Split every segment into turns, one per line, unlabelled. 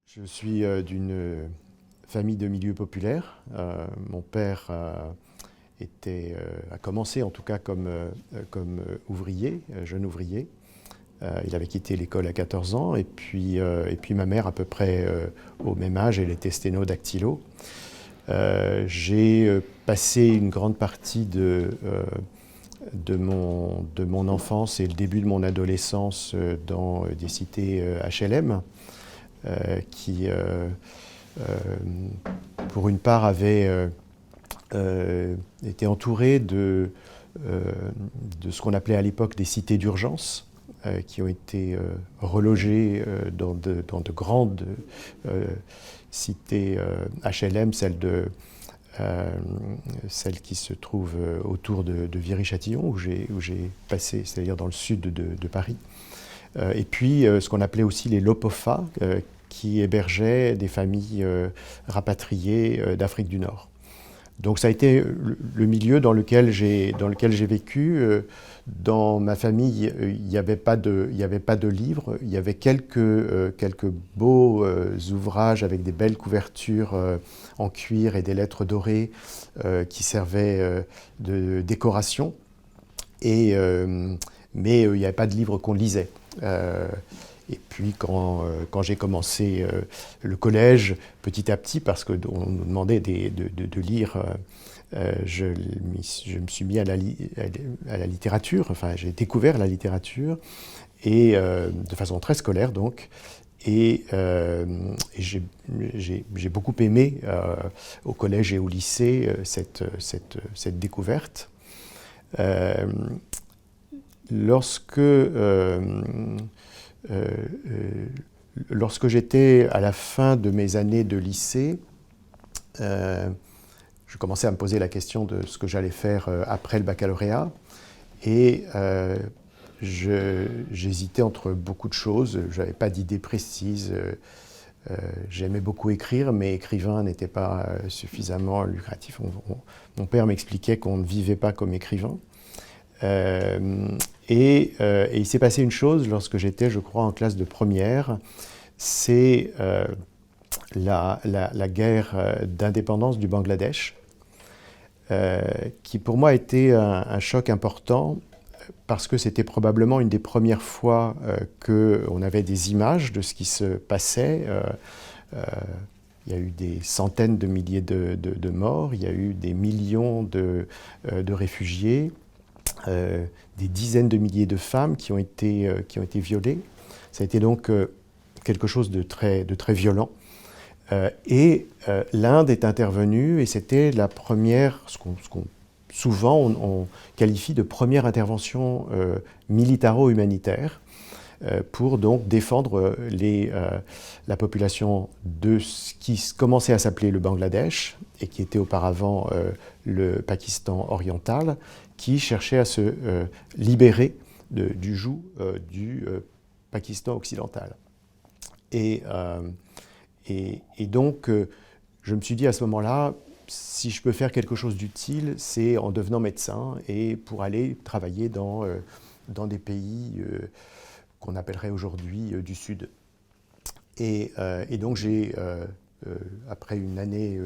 Je suis d'une famille de milieu populaire. Mon père a commencé en tout cas comme ouvrier, jeune ouvrier. Il avait quitté l'école à 14 ans et puis ma mère à peu près au même âge, elle était sténodactylo. J'ai passé une grande partie de mon enfance et le début de mon adolescence dans des cités HLM qui, pour une part, avaient été entourées de ce qu'on appelait à l'époque des cités d'urgence, qui ont été relogées dans de grandes cités HLM, celle qui se trouve autour de Viry-Châtillon, où j'ai passé, c'est-à-dire dans le sud de Paris. Et puis ce qu'on appelait aussi les Lopofa, qui hébergeaient des familles rapatriées d'Afrique du Nord. Donc ça a été le milieu dans lequel j'ai vécu. Dans ma famille, il n'y avait pas de livres, il y avait quelques beaux ouvrages avec des belles couvertures en cuir et des lettres dorées qui servaient de décoration. Mais il n'y avait pas de livres qu'on lisait. Et puis quand j'ai commencé le collège, petit à petit, parce qu'on nous demandait de lire, je me suis mis à la littérature, enfin j'ai découvert la littérature, et de façon très scolaire donc. Et j'ai beaucoup aimé au collège et au lycée cette découverte. Lorsque j'étais à la fin de mes années de lycée, je commençais à me poser la question de ce que j'allais faire après le baccalauréat. Et j'hésitais entre beaucoup de choses. Je n'avais pas d'idée précise. J'aimais beaucoup écrire, mais écrivain n'était pas suffisamment lucratif. Mon père m'expliquait qu'on ne vivait pas comme écrivain. Et il s'est passé une chose lorsque j'étais, je crois, en classe de première. C'est la guerre d'indépendance du Bangladesh, qui pour moi a été un choc important, parce que c'était probablement une des premières fois qu'on avait des images de ce qui se passait. Il y a eu des centaines de milliers de morts, il y a eu des millions de réfugiés, des dizaines de milliers de femmes qui ont été violées. Ça a été donc quelque chose de très violent. L'Inde est intervenue, et c'était la première, souvent on qualifie de première intervention militaro-humanitaire, pour donc défendre la population de ce qui commençait à s'appeler le Bangladesh et qui était auparavant le Pakistan oriental, qui cherchait à se libérer du joug du Pakistan occidental. Et donc, je me suis dit à ce moment-là, si je peux faire quelque chose d'utile, c'est en devenant médecin et pour aller travailler dans des pays qu'on appellerait aujourd'hui du Sud. Et donc j'ai, après une année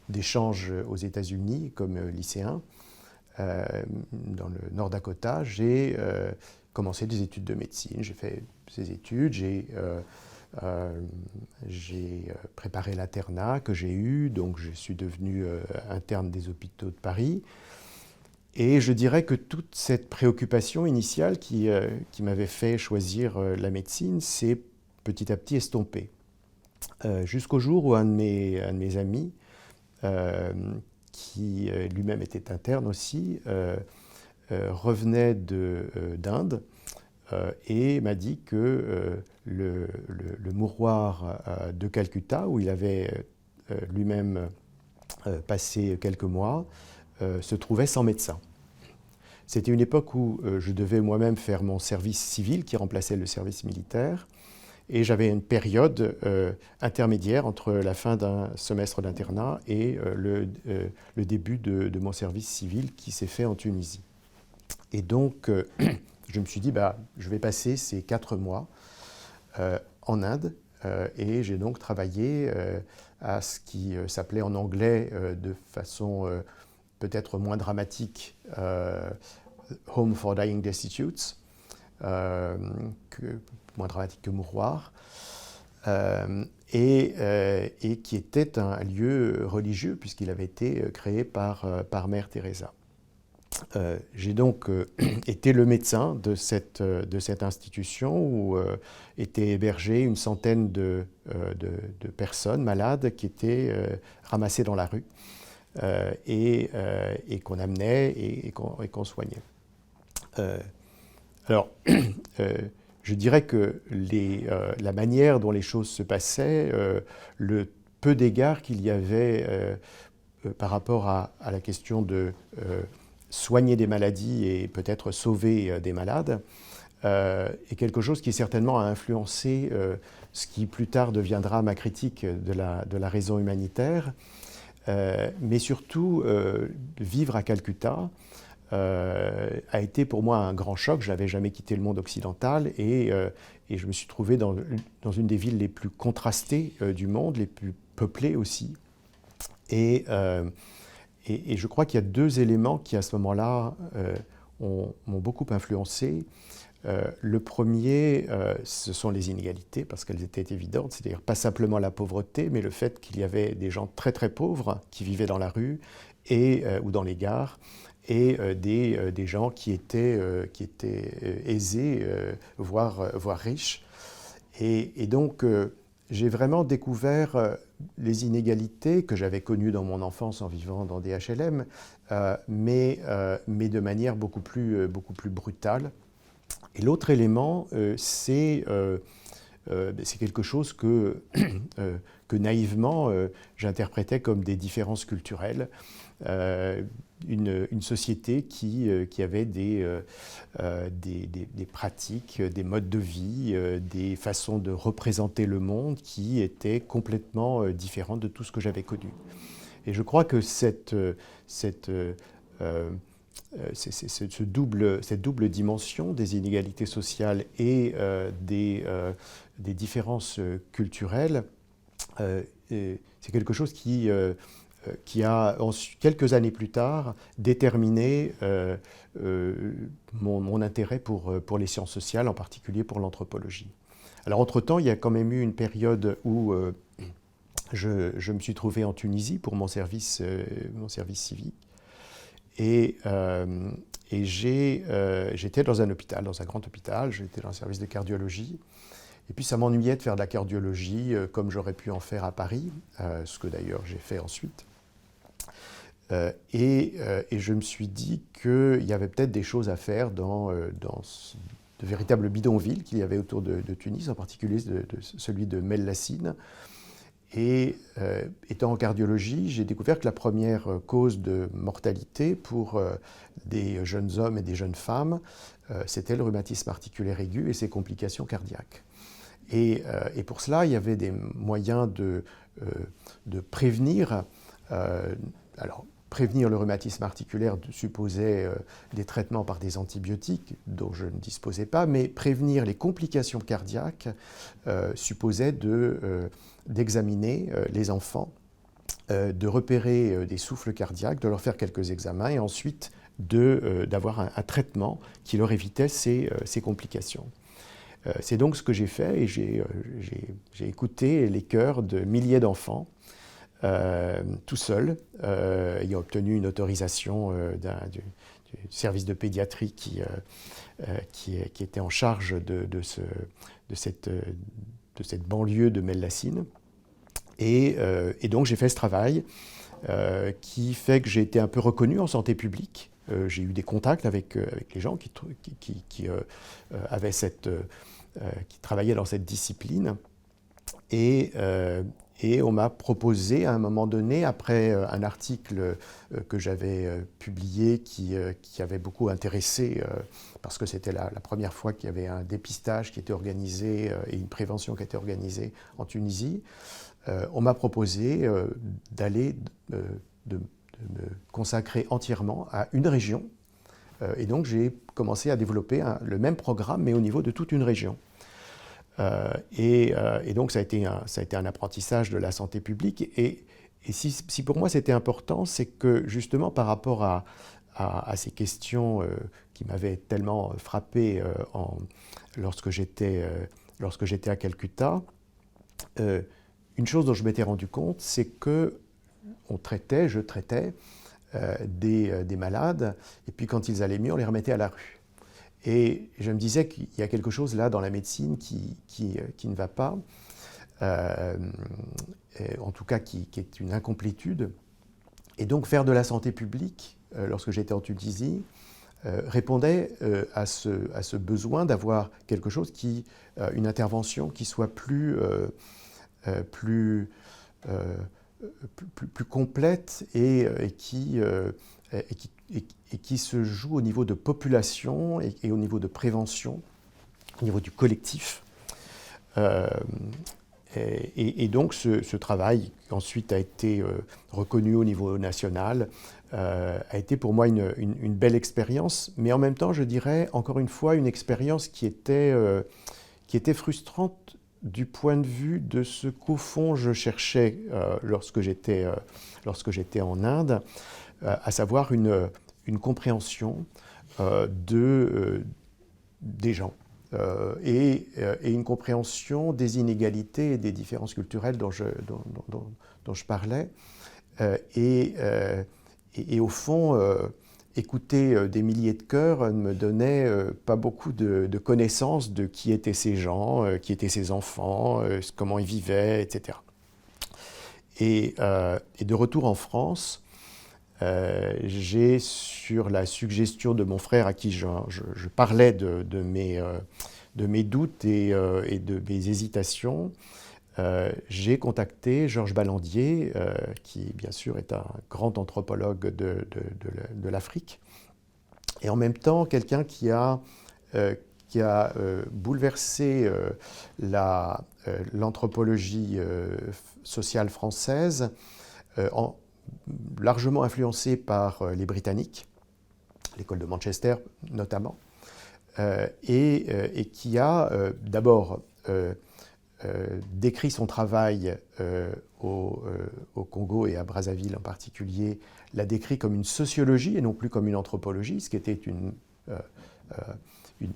d'échange aux États-Unis comme lycéen, dans le Nord Dakota, j'ai commencé des études de médecine. J'ai fait ces études, j'ai préparé l'internat que j'ai eu, donc je suis devenu interne des hôpitaux de Paris. Et je dirais que toute cette préoccupation initiale qui m'avait fait choisir la médecine s'est petit à petit estompée. Jusqu'au jour où un de mes amis, qui lui-même était interne aussi, revenait d'Inde et m'a dit que le mouroir de Calcutta, où il avait lui-même passé quelques mois, se trouvait sans médecin. C'était une époque où je devais moi-même faire mon service civil qui remplaçait le service militaire. Et j'avais une période intermédiaire entre la fin d'un semestre d'internat et le début de mon service civil qui s'est fait en Tunisie. Et donc, je me suis dit, je vais passer ces 4 mois en Inde. Et j'ai donc travaillé à ce qui s'appelait en anglais de façon peut-être moins dramatique Home for Dying Destitutes, moins dramatique que Mouroir, et qui était un lieu religieux puisqu'il avait été créé par Mère Teresa. J'ai donc été le médecin de cette institution où étaient hébergées une centaine de personnes malades qui étaient ramassées dans la rue et qu'on amenait et qu'on soignait. Alors, je dirais que la manière dont les choses se passaient, le peu d'égards qu'il y avait par rapport à la question de soigner des maladies et peut-être sauver des malades, est quelque chose qui certainement a influencé ce qui plus tard deviendra ma critique de la raison humanitaire, mais surtout vivre à Calcutta a été pour moi un grand choc. Je n'avais jamais quitté le monde occidental et je me suis trouvé dans une des villes les plus contrastées du monde, les plus peuplées aussi. Et je crois qu'il y a 2 éléments qui, à ce moment-là, m'ont beaucoup influencé. Le premier, ce sont les inégalités, parce qu'elles étaient évidentes, c'est-à-dire pas simplement la pauvreté, mais le fait qu'il y avait des gens très très pauvres qui vivaient dans la rue ou dans les gares, et des gens qui étaient aisés, voire riches. Et donc, j'ai vraiment découvert les inégalités que j'avais connues dans mon enfance en vivant dans des HLM, mais de manière beaucoup plus brutale. Et l'autre élément, c'est quelque chose que naïvement j'interprétais comme des différences culturelles. Une société qui avait des pratiques, des modes de vie, des façons de représenter le monde qui étaient complètement différentes de tout ce que j'avais connu. Et je crois que cette double dimension des inégalités sociales et des différences culturelles, c'est quelque chose qui a, quelques années plus tard, déterminé mon intérêt pour les sciences sociales, en particulier pour l'anthropologie. Alors, entre-temps, il y a quand même eu une période où je me suis trouvé en Tunisie pour mon service civique. Et j'étais dans un hôpital, dans un grand hôpital, j'étais dans un service de cardiologie. Et puis ça m'ennuyait de faire de la cardiologie comme j'aurais pu en faire à Paris, ce que d'ailleurs j'ai fait ensuite. Et je me suis dit qu'il y avait peut-être des choses à faire dans de véritables bidonvilles qu'il y avait autour de Tunis, en particulier celui de Mel-Lassine. Et étant en cardiologie, j'ai découvert que la première cause de mortalité pour des jeunes hommes et des jeunes femmes, c'était le rhumatisme articulaire aigu et ses complications cardiaques. Et pour cela, il y avait des moyens de prévenir. Alors, prévenir le rhumatisme articulaire supposait des traitements par des antibiotiques dont je ne disposais pas, mais prévenir les complications cardiaques supposait d'examiner les enfants, de repérer des souffles cardiaques, de leur faire quelques examens et ensuite d'avoir un traitement qui leur évitait ces complications. C'est donc ce que j'ai fait et j'ai écouté les chœurs de milliers d'enfants tout seul, ayant obtenu une autorisation du service de pédiatrie qui était en charge de cette banlieue de Mel-Lassine. Et donc j'ai fait ce travail qui fait que j'ai été un peu reconnu en santé publique. J'ai eu des contacts avec les gens qui travaillaient dans cette discipline. Et Et on m'a proposé à un moment donné, après un article que j'avais publié qui avait beaucoup intéressé, parce que c'était la première fois qu'il y avait un dépistage qui était organisé et une prévention qui était organisée en Tunisie, on m'a proposé d'aller, de me consacrer entièrement à une région. Et donc j'ai commencé à développer le même programme, mais au niveau de toute une région. Et donc ça a été un apprentissage de la santé publique. Et si pour moi c'était important, c'est que justement par rapport à ces questions qui m'avaient tellement frappé lorsque j'étais à Calcutta, une chose dont je m'étais rendu compte, c'est que je traitais des malades, et puis quand ils allaient mieux, on les remettait à la rue. Et je me disais qu'il y a quelque chose là dans la médecine qui ne va pas, en tout cas qui est une incomplétude. Et donc faire de la santé publique, lorsque j'étais en Tunisie, répondait à ce besoin d'avoir quelque chose une intervention qui soit plus complète et qui se joue au niveau de population et au niveau de prévention, au niveau du collectif. Et donc ce travail, qui ensuite a été reconnu au niveau national, a été pour moi une belle expérience, mais en même temps, je dirais, encore une fois, une expérience qui était frustrante du point de vue de ce qu'au fond je cherchais lorsque j'étais en Inde, à savoir une compréhension des gens et une compréhension des inégalités et des différences culturelles dont je parlais. Et au fond, écouter des milliers de cœurs ne me donnait pas beaucoup de connaissances de qui étaient ces gens, qui étaient ces enfants, comment ils vivaient, etc. Et de retour en France, j'ai, sur la suggestion de mon frère à qui je parlais de mes doutes et de mes hésitations, j'ai contacté Georges Ballandier, qui bien sûr est un grand anthropologue de l'Afrique, et en même temps quelqu'un qui a bouleversé l'anthropologie sociale française, largement influencé par les Britanniques, l'école de Manchester notamment, et qui a d'abord décrit son travail au Congo et à Brazzaville en particulier, l'a décrit comme une sociologie et non plus comme une anthropologie, ce qui était une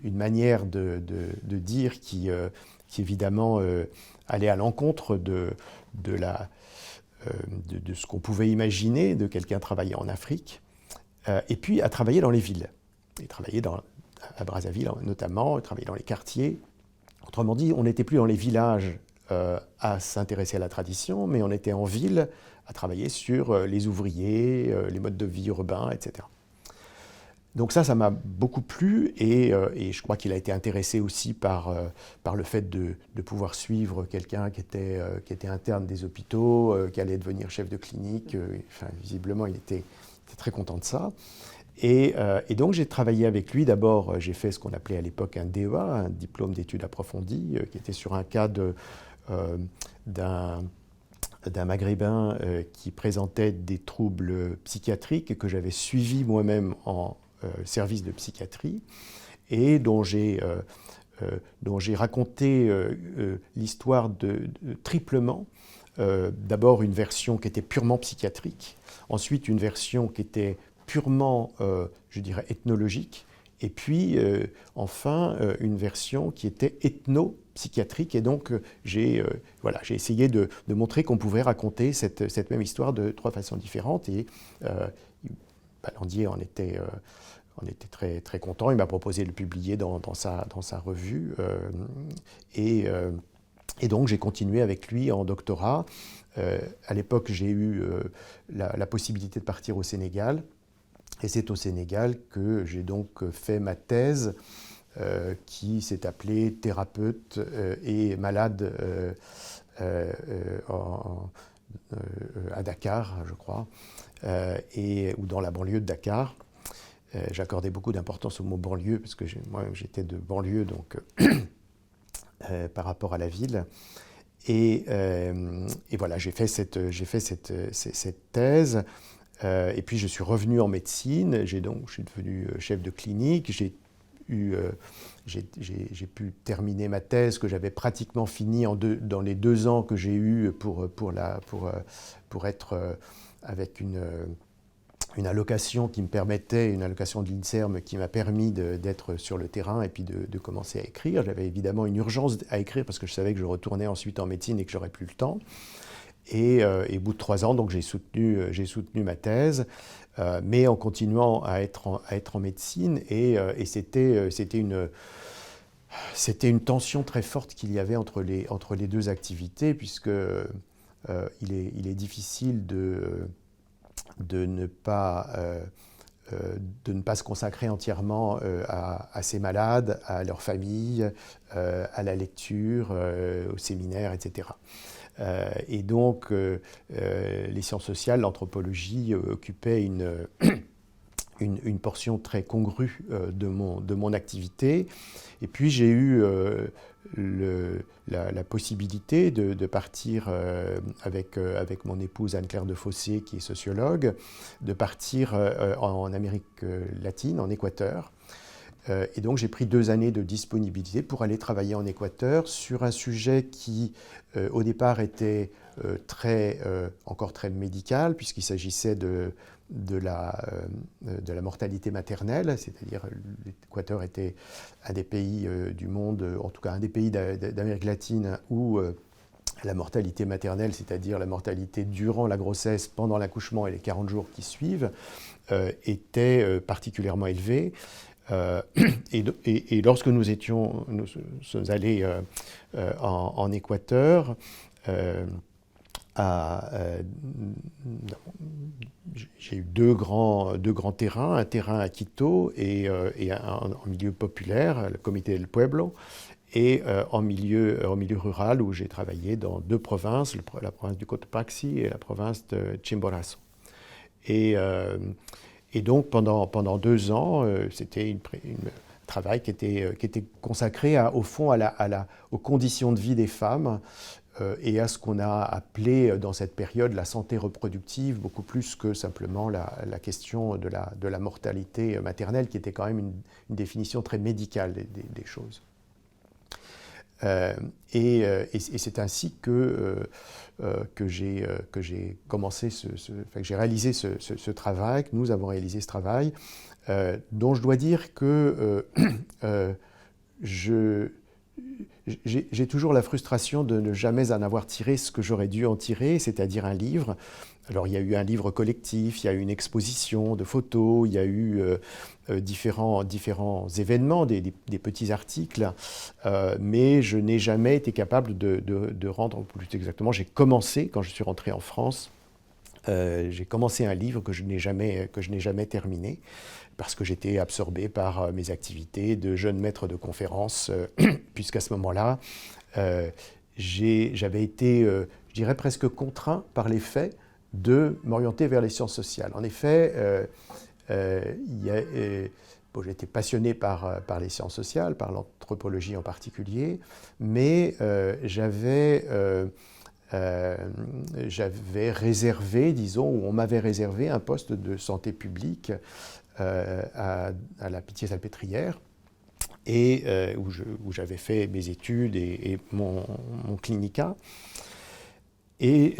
manière de dire qui évidemment allait à l'encontre de ce qu'on pouvait imaginer de quelqu'un travaillant en Afrique, et puis à travailler dans les villes, et travailler à Brazzaville notamment, travailler dans les quartiers. Autrement dit, on n'était plus dans les villages à s'intéresser à la tradition, mais on était en ville à travailler sur les ouvriers, les modes de vie urbains, etc. Donc ça m'a beaucoup plu, et je crois qu'il a été intéressé aussi par le fait de pouvoir suivre quelqu'un qui était interne des hôpitaux, qui allait devenir chef de clinique. Enfin, visiblement, il était très content de ça. Et donc j'ai travaillé avec lui. D'abord, j'ai fait ce qu'on appelait à l'époque un DEA, un diplôme d'études approfondies, qui était sur un cas d'un Maghrébin qui présentait des troubles psychiatriques et que j'avais suivi moi-même en service de psychiatrie, et dont j'ai raconté l'histoire triplement. D'abord une version qui était purement psychiatrique, ensuite une version qui était purement, je dirais, ethnologique, et puis enfin une version qui était ethno-psychiatrique. Et donc j'ai essayé de montrer qu'on pouvait raconter cette même histoire de trois façons différentes, et Ballandier en était très, très content. Il m'a proposé de le publier dans sa revue, et donc j'ai continué avec lui en doctorat. À l'époque, j'ai eu la possibilité de partir au Sénégal, et c'est au Sénégal que j'ai donc fait ma thèse, qui s'est appelée Thérapeute et malade à Dakar, je crois, ou dans la banlieue de Dakar. J'accordais beaucoup d'importance au mot banlieue, parce que moi j'étais de banlieue, donc par rapport à la ville. Et voilà, j'ai fait cette thèse. Et puis je suis revenu en médecine. Je suis devenu chef de clinique. J'ai pu terminer ma thèse que j'avais pratiquement finie dans les 2 ans que j'ai eu pour être avec une allocation qui me permettait, une allocation de l'INSERM qui m'a permis d'être sur le terrain et puis de commencer à écrire. J'avais évidemment une urgence à écrire parce que je savais que je retournais ensuite en médecine et que j'aurais plus le temps. Et au bout de 3 ans, donc j'ai soutenu ma thèse, mais en continuant à être en médecine. Et c'était une tension très forte qu'il y avait entre les deux activités, puisque il est difficile de ne pas se consacrer entièrement à ces malades, à leur famille, à la lecture, au séminaire, etc. Et donc, les sciences sociales, l'anthropologie occupaient une portion très congrue de mon activité. Et puis j'ai eu la possibilité de partir avec mon épouse Anne-Claire Defossé, qui est sociologue, de partir en Amérique latine, en Équateur. Et donc j'ai pris 2 années de disponibilité pour aller travailler en Équateur sur un sujet qui, au départ, était encore très médical, puisqu'il s'agissait de la mortalité maternelle, c'est-à-dire l'Équateur était un des pays du monde, en tout cas un des pays d'Amérique latine où la mortalité maternelle, c'est-à-dire la mortalité durant la grossesse, pendant l'accouchement et les 40 jours qui suivent, était particulièrement élevée. Et lorsque nous sommes allés en Équateur, j'ai eu deux grands terrains, un terrain à Quito et en milieu populaire, le Comité del Pueblo, et en milieu rural où j'ai travaillé dans 2 provinces, la province du Cotopaxi et la province de Chimborazo. Et donc pendant 2 ans, c'était un travail qui était consacré au fond aux conditions de vie des femmes et à ce qu'on a appelé dans cette période la santé reproductive, beaucoup plus que simplement la question de la mortalité maternelle, qui était quand même une définition très médicale des choses. Et c'est ainsi que j'ai commencé que j'ai réalisé ce travail, que nous avons réalisé ce travail, dont je dois dire que j'ai toujours la frustration de ne jamais en avoir tiré ce que j'aurais dû en tirer, c'est-à-dire un livre. Alors il y a eu un livre collectif, il y a eu une exposition de photos, il y a eu différents événements, des petits articles, mais je n'ai jamais été capable de rendre, plus exactement, j'ai commencé, quand je suis rentré en France, j'ai commencé un livre que je n'ai jamais terminé, parce que j'étais absorbé par mes activités de jeune maître de conférences, puisqu'à ce moment-là, j'avais été, je dirais, presque contraint par les faits de m'orienter vers les sciences sociales. En effet, j'étais passionné par les sciences sociales, par l'anthropologie en particulier, mais j'avais réservé, disons, ou on m'avait réservé un poste de santé publique à la Pitié-Salpêtrière, et où j'avais fait mes études et mon clinica. Et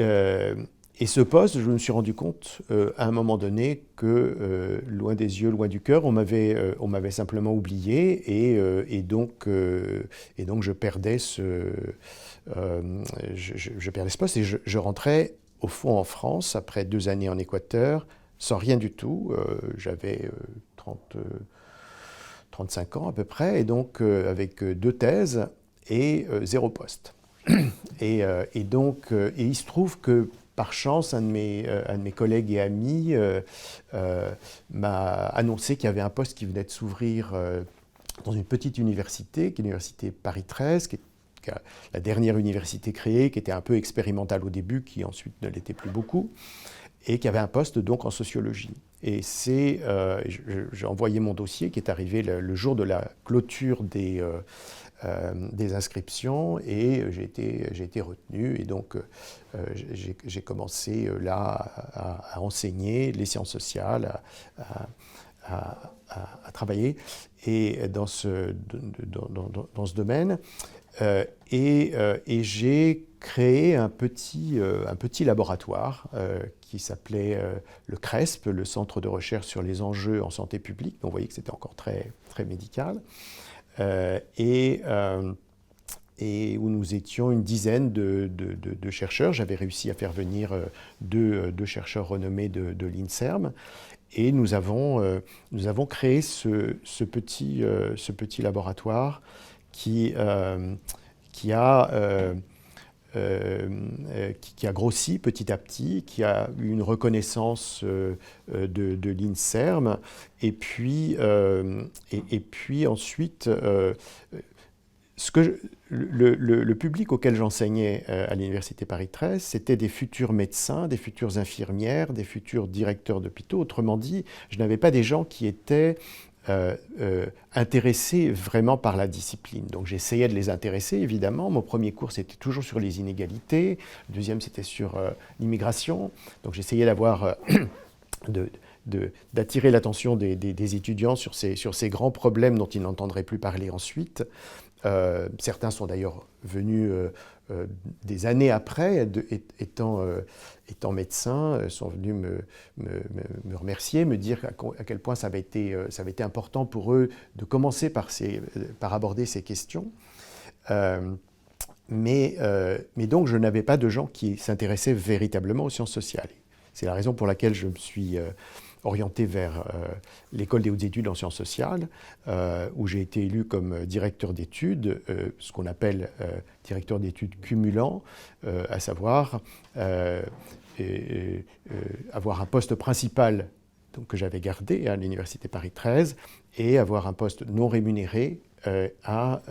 ce poste, je me suis rendu compte à un moment donné que, loin des yeux, loin du cœur, on m'avait simplement oublié, et donc je perdais je perdais ce poste, et je rentrais au fond en France après 2 années en Équateur, sans rien du tout. J'avais 35 ans à peu près, et donc avec 2 thèses et 0 poste. Et il se trouve que, par chance, un de mes collègues et amis m'a annoncé qu'il y avait un poste qui venait de s'ouvrir dans une petite université, qui est l'université Paris 13, qui est la dernière université créée, qui était un peu expérimentale au début, qui ensuite ne l'était plus beaucoup, et qui avait un poste donc en sociologie. Et j'ai envoyé mon dossier qui est arrivé le jour de la clôture des inscriptions, et j'ai été retenu, et donc j'ai commencé là à enseigner les sciences sociales, à travailler et dans ce domaine. Et j'ai créé un petit laboratoire qui s'appelait le CRESP, le Centre de recherche sur les enjeux en santé publique. Donc vous voyez que c'était encore très, très médical. Et où nous étions une dizaine de chercheurs. J'avais réussi à faire venir deux chercheurs renommés de l'INSERM. Et nous avons créé ce petit laboratoire qui a grossi petit à petit, qui a eu une reconnaissance de l'INSERM, et puis ensuite, le public auquel j'enseignais à l'Université Paris 13, c'était des futurs médecins, des futures infirmières, des futurs directeurs d'hôpitaux. Autrement dit, je n'avais pas des gens qui étaient intéressés vraiment par la discipline. Donc j'essayais de les intéresser, évidemment. Mon premier cours, c'était toujours sur les inégalités. Le deuxième, c'était sur l'immigration. Donc j'essayais d'attirer l'attention des étudiants sur ces grands problèmes dont ils n'entendraient plus parler ensuite. Certains sont d'ailleurs venus des années après, étant médecins, sont venus me remercier, me dire à quel point ça avait été important pour eux de commencer par aborder ces questions. Mais donc je n'avais pas de gens qui s'intéressaient véritablement aux sciences sociales. C'est la raison pour laquelle je me suis orienté vers l'école des hautes études en sciences sociales, où j'ai été élu comme directeur d'études, ce qu'on appelle directeur d'études cumulant, à savoir avoir un poste principal donc, que j'avais gardé à l'Université Paris 13 et avoir un poste non rémunéré à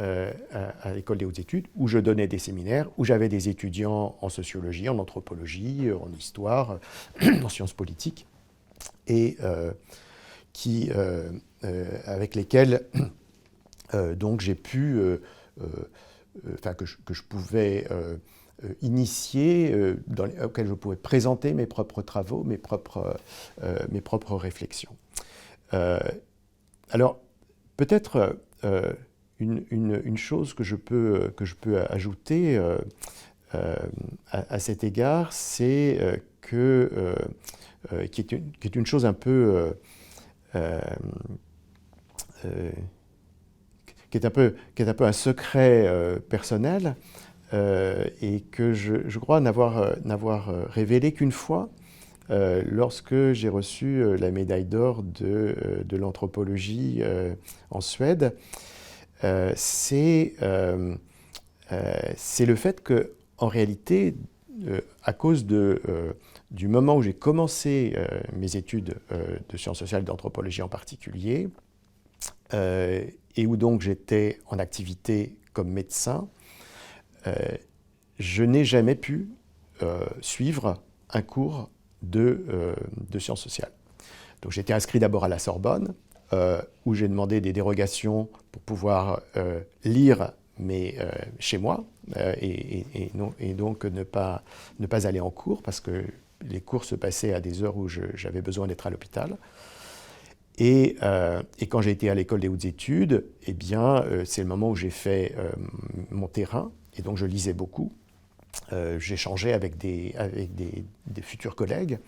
l'école des hautes études, où je donnais des séminaires, où j'avais des étudiants en sociologie, en anthropologie, en histoire, en sciences politiques, et avec lesquels donc j'ai pu, que je pouvais initier, auxquels je pouvais présenter mes propres travaux, mes propres réflexions. Alors, peut-être une chose que je peux ajouter à cet égard, c'est qui est une chose un peu qui est un peu un secret personnel, et que je crois n'avoir révélé qu'une fois, lorsque j'ai reçu la médaille d'or de l'anthropologie en Suède. C'est le fait que, en réalité, à cause du moment où j'ai commencé mes études de sciences sociales et d'anthropologie en particulier, et où donc j'étais en activité comme médecin, je n'ai jamais pu suivre un cours de sciences sociales. Donc j'étais inscrit d'abord à la Sorbonne, où j'ai demandé des dérogations pour pouvoir lire chez moi, et donc ne pas aller en cours, parce que les cours se passaient à des heures où j'avais besoin d'être à l'hôpital. Et quand j'ai été à l'école des hautes études, eh bien, c'est le moment où j'ai fait mon terrain, et donc je lisais beaucoup. J'échangeais avec des futurs collègues,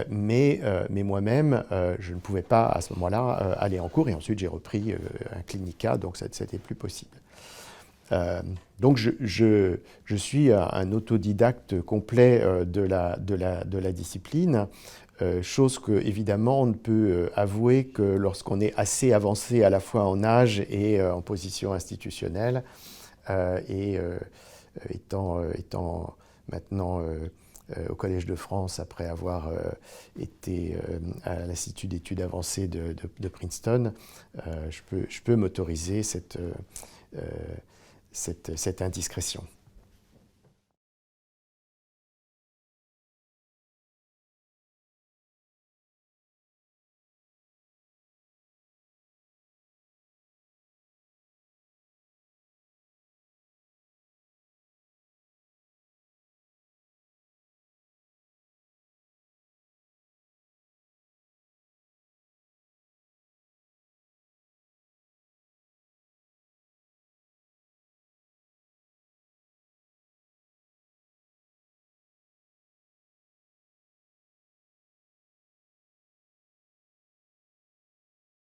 mais moi-même, je ne pouvais pas à ce moment-là aller en cours, et ensuite j'ai repris un clinica, donc ça n'était plus possible. Donc je suis un autodidacte complet de la discipline, chose que évidemment on ne peut avouer que lorsqu'on est assez avancé à la fois en âge et en position institutionnelle, et étant maintenant au Collège de France, après avoir été à l'Institut d'études avancées de Princeton, je peux m'autoriser cette indiscrétion.